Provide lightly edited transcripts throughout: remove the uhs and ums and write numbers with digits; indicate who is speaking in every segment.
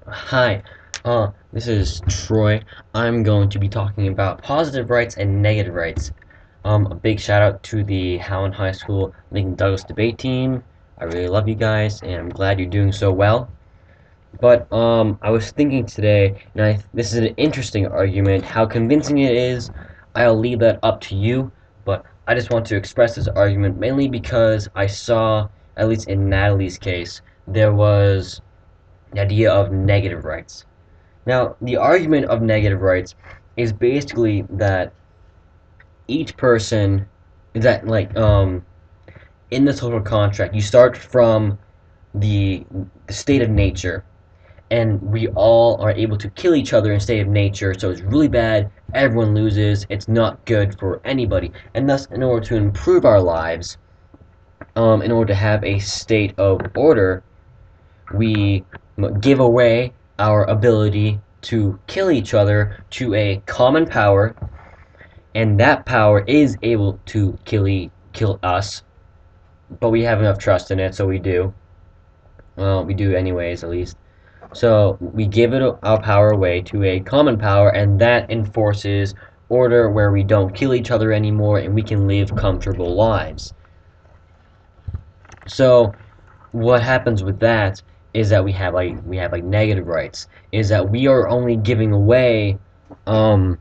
Speaker 1: Hi, this is Troy. I'm going to be talking about positive rights and negative rights. A big shout out to the Howland High School Lincoln Douglas debate team. I really love you guys, and I'm glad you're doing so well. But I was thinking today, and this is an interesting argument. How convincing it is, I'll leave that up to you. But I just want to express this argument mainly because I saw, at least in Natalie's case, there was the idea of negative rights. Now, the argument of negative rights is basically that each person that in the social contract you start from the, the state of nature, and we all are able to kill each other in state of nature, so it's really bad, everyone loses, it's not good for anybody. And thus, in order to improve our lives, in order to have a state of order, we give away our ability to kill each other to a common power, and that power is able to kill us, but we have enough trust in it, so we do. Well, we do anyways, at least. So we give it our power away to a common power, and that enforces order where we don't kill each other anymore, and we can live comfortable lives. So what happens with that is that we have like negative rights. Is that we are only giving away um,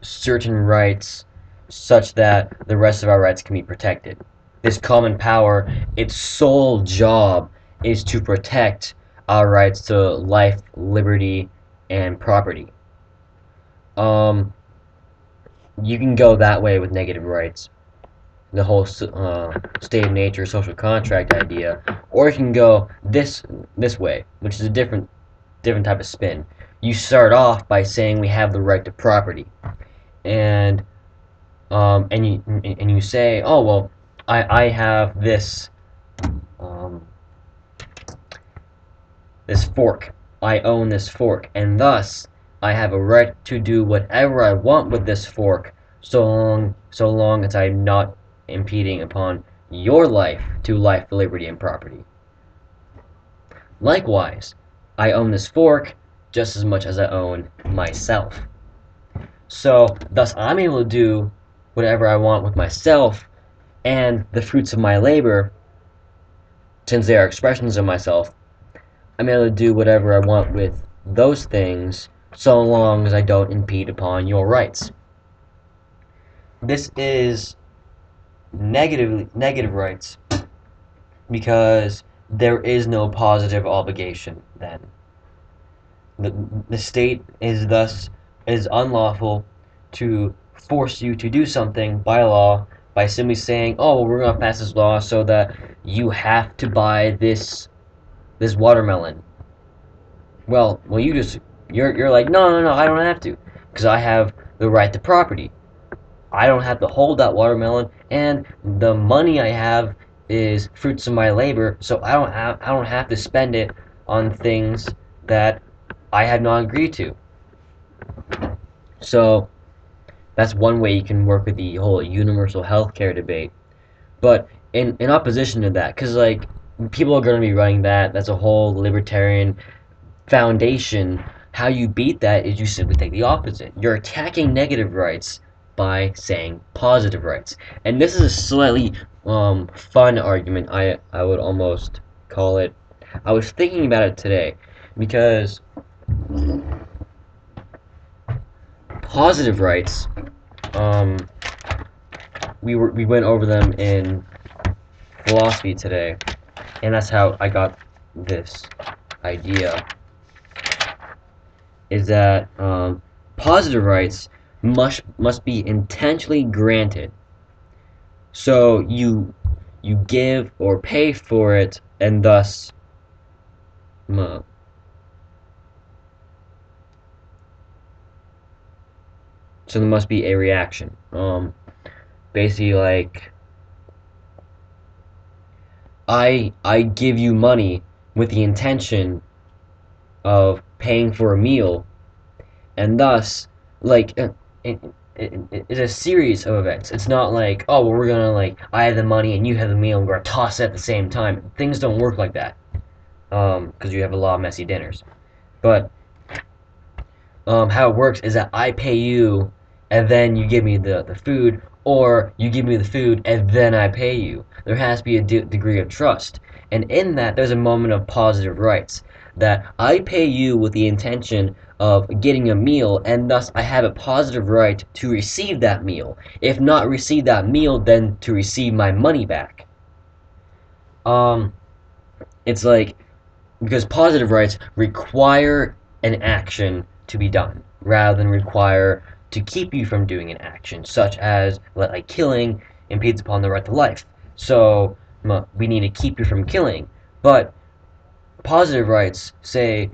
Speaker 1: certain rights such that the rest of our rights can be protected. This common power, its sole job is to protect our rights to life, liberty, and property. Um, you can go that way with negative rights, the whole state of nature social contract idea, or you can go this way, which is a different type of spin. You start off by saying we have the right to property, and and you say, oh well, I have um, this fork. I own this fork, and thus I have a right to do whatever I want with this fork, so long as I'm not impeding upon your life to life, liberty, and property. Likewise, I own this fork just as much as I own myself. So, thus, I'm able to do whatever I want with myself and the fruits of my labor, since they are expressions of myself. I'm able to do whatever I want with those things so long as I don't impede upon your rights. This is negative rights because there is no positive obligation then. The state is unlawful to force you to do something by law by simply saying, "Oh, well, we're gonna pass this law so that you have to buy this watermelon." Well, you're like, no, no, no, I don't have to, because I have the right to property. I don't have to hold that watermelon, and the money I have is fruits of my labor, so I don't have to spend it on things that I have not agreed to. So that's one way you can work with the whole universal health care debate. But in opposition to that, because like people are going to be running that's a whole libertarian foundation. How you beat that is you simply take the opposite. You're attacking negative rights by saying positive rights. And this is a slightly fun argument. I would almost call it. I was thinking about it today because positive rights. Um, we went over them in philosophy today, and that's how I got this idea. Is that positive rights must be intentionally granted. So you give or pay for it, and thus uh, so there must be a reaction. Basically, like I give you money with the intention of paying for a meal, and thus like it's a series of events. It's not like, oh well, we're gonna, like, I have the money and you have the meal and we're gonna toss it at the same time. Things don't work like that. because you have a lot of messy dinners. But how it works is that I pay you, and then you give me the food, or you give me the food and then I pay you. There has to be a degree of trust, and in that, there's a moment of positive rights. That I pay you with the intention of getting a meal, and thus I have a positive right to receive that meal. If not receive that meal, then to receive my money back. Um, it's like because positive rights require an action to be done rather than require to keep you from doing an action, such as like killing impedes upon the right to life. So we need to keep you from killing. But positive rights say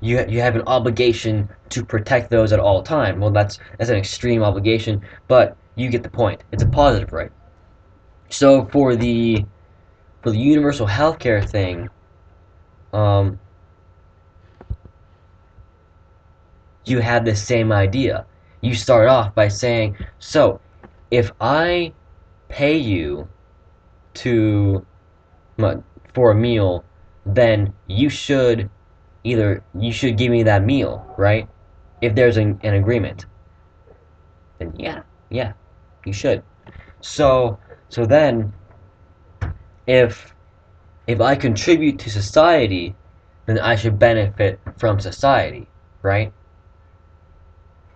Speaker 1: you have an obligation to protect those at all time. Well, that's an extreme obligation, but you get the point. It's a positive right. So for the universal healthcare thing, um, you have the same idea. You start off by saying, so if I pay you to for a meal, then you should give me that meal, right? If there's an agreement, then yeah, you should. So so then if if I contribute to society, then I should benefit from society, right?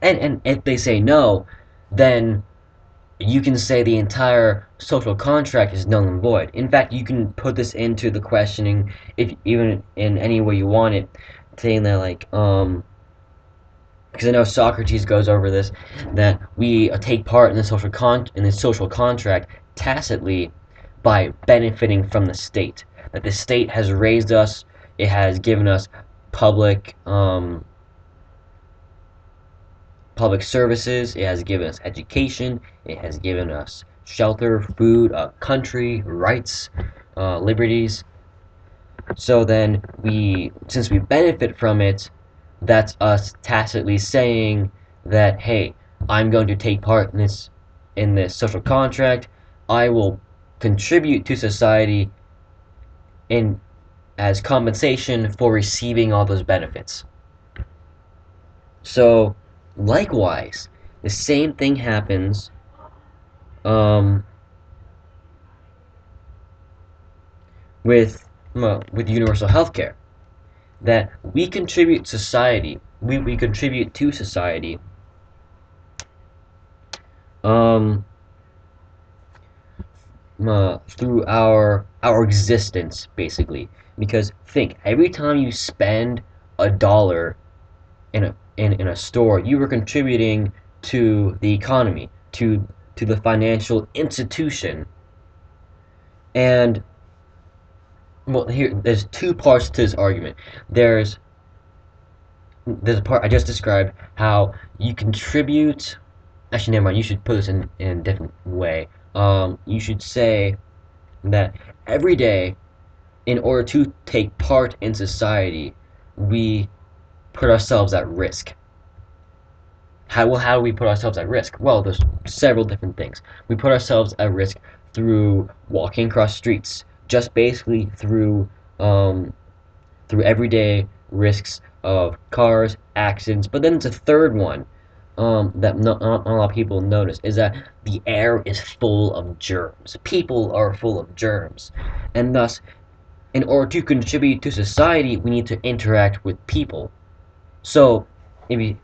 Speaker 1: And if they say no, then you can say the entire social contract is null and void. In fact, you can put this into the questioning, if even in any way you want it, saying that because I know Socrates goes over this, that we take part in the social contract tacitly by benefiting from the state. That the state has raised us, it has given us public public services, it has given us education, it has given us shelter, food, a country, rights, liberties. So then since we benefit from it, that's us tacitly saying that, hey, I'm going to take part in this social contract. I will contribute to society in as compensation for receiving all those benefits. So, likewise, the same thing happens um, with with universal healthcare. That we contribute we contribute to society um, through our existence, basically. Because think, every time you spend $1 in a store, you are contributing to the economy, to the financial institution. And well, here there's two parts to this argument. There's there's a part I just described how you contribute. Actually, never mind. You should put this in a different way. You should say that every day, in order to take part in society, we put ourselves at risk. How do we put ourselves at risk? Well, there's several different things. We put ourselves at risk through walking across streets, just basically um, through everyday risks of cars, accidents. But then it's a third one that not a lot of people notice is that the air is full of germs. People are full of germs, and thus, in order to contribute to society, we need to interact with people. So, if you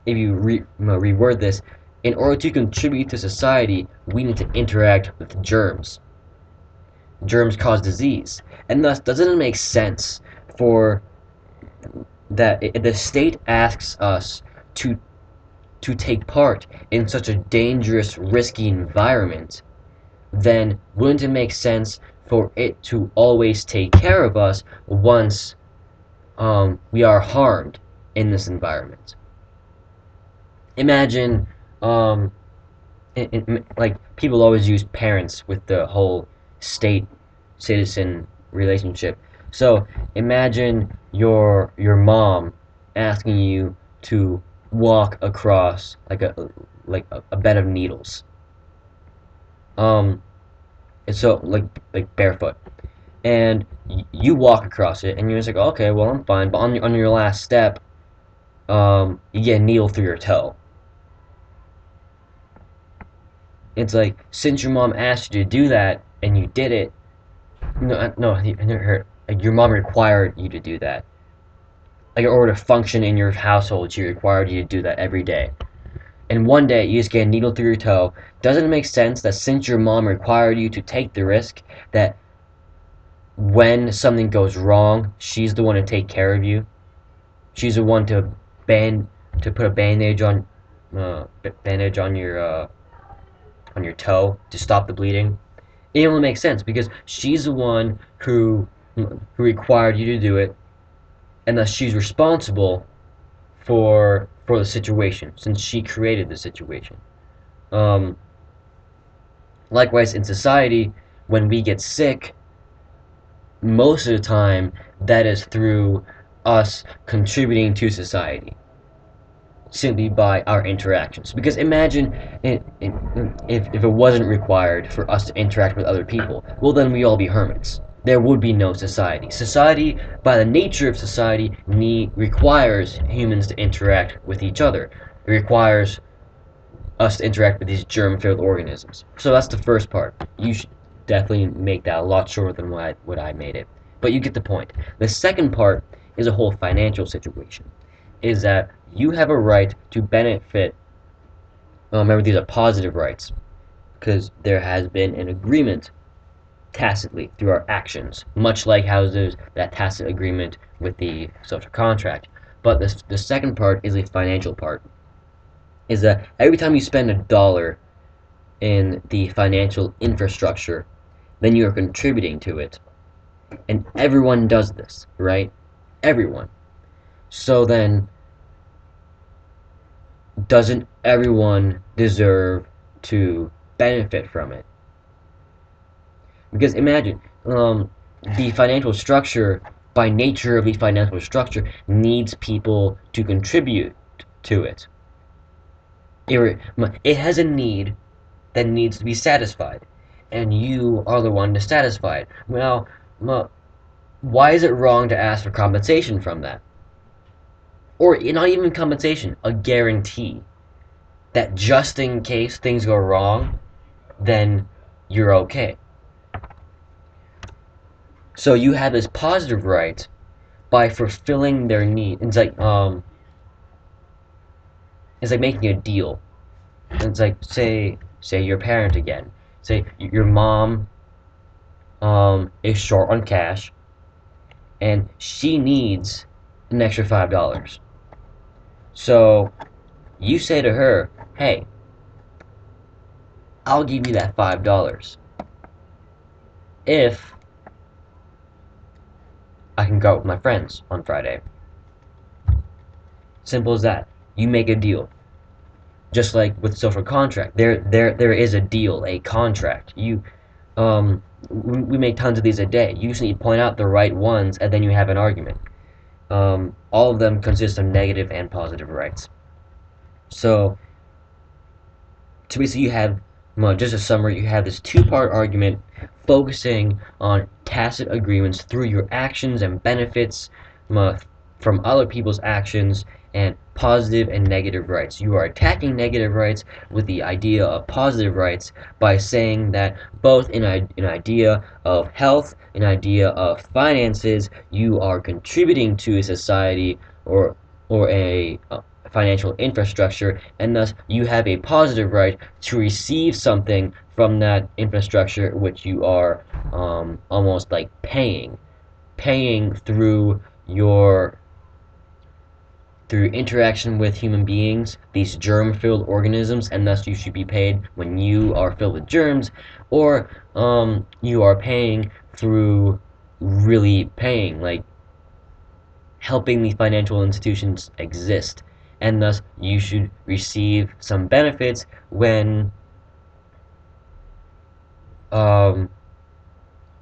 Speaker 1: reword this, in order to contribute to society, we need to interact with germs. Germs cause disease, and thus doesn't it make sense for that if the state asks us to take part in such a dangerous, risky environment, then wouldn't it make sense for it to always take care of us once we are harmed in this environment? Imagine, um, like people always use parents with the whole state-citizen relationship. So imagine your mom asking you to walk across a bed of needles. Um, and so like barefoot. and you walk across it, and you're just like, okay, well, I'm fine. But on your last step, you get a needle through your toe. It's like, since your mom asked you to do that and you did it, no, like, your mom required you to do that. Like, in order to function in your household, she required you to do that every day. And one day you just get a needle through your toe. Doesn't it make sense that since your mom required you to take the risk, that when something goes wrong, she's the one to take care of you? She's the one band to put a bandage on your toe to stop the bleeding. It only makes sense because she's the one who required you to do it, and thus she's responsible for the situation since she created the situation. Um, Likewise, in society, when we get sick, most of the time that is through us contributing to society simply by our interactions. Because imagine if it wasn't required for us to interact with other people, well, then we all be hermits. There would be no society. Society, by the nature of society, requires humans to interact with each other. It requires us to interact with these germ-filled organisms. So that's the first part. You should definitely make that a lot shorter than what I made it. But you get the point. The second part is a whole financial situation. Is that you have a right to benefit. Remember, these are positive rights because there has been an agreement tacitly through our actions, much like how there's that tacit agreement with the social contract. But the second part is a financial part. Is that every time you spend $1 in the financial infrastructure, then you are contributing to it. And everyone does this, right? Everyone. So then, doesn't everyone deserve to benefit from it? Because imagine, the financial structure, by nature of the financial structure, needs people to contribute to it. It has a need that needs to be satisfied, and you are the one to satisfy it. Well, why is it wrong to ask for compensation from that? Or not even compensation, a guarantee that just in case things go wrong, then you're okay. So you have this positive right by fulfilling their need. It's like making a deal. It's like, say your parent again. Say your mom is short on cash and she needs an extra $5. So you say to her, "Hey, I'll give you that $5 if I can go out with my friends on Friday." Simple as that. You make a deal. Just like with social contract, there is a deal, a contract. We make tons of these a day. You just need to point out the right ones, and then you have an argument. All of them consist of negative and positive rights. So, to basically, you have, well, just a summary, you have this two-part argument focusing on tacit agreements through your actions and benefits from other people's actions, and positive and negative rights. You are attacking negative rights with the idea of positive rights by saying that both in an idea of health, an idea of finances, you are contributing to a society or a financial infrastructure, and thus you have a positive right to receive something from that infrastructure, which you are almost like paying through interaction with human beings, these germ-filled organisms, and thus you should be paid when you are filled with germs, or you are paying through really paying, like helping these financial institutions exist, and thus you should receive some benefits um,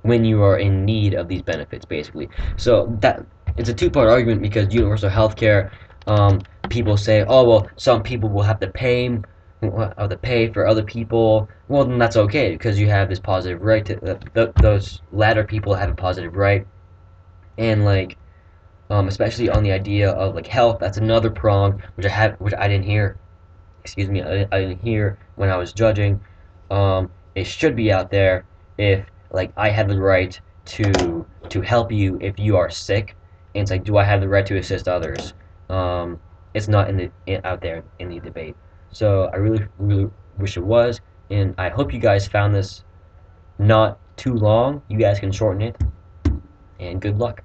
Speaker 1: when you are in need of these benefits, basically. So that it's a two-part argument because universal health care, people say, oh well, some people will have to pay of the pay for other people, well, then that's okay because you have this positive right to those latter people have a positive right, and like especially on the idea of like health, that's another prong which I didn't hear. Excuse me, I didn't hear when I was judging. It should be out there if like I have the right to help you if you are sick, and it's like, do I have the right to assist others? It's not out there in the debate. So I really wish it was, and I hope you guys found this not too long. You guys can shorten it, and good luck.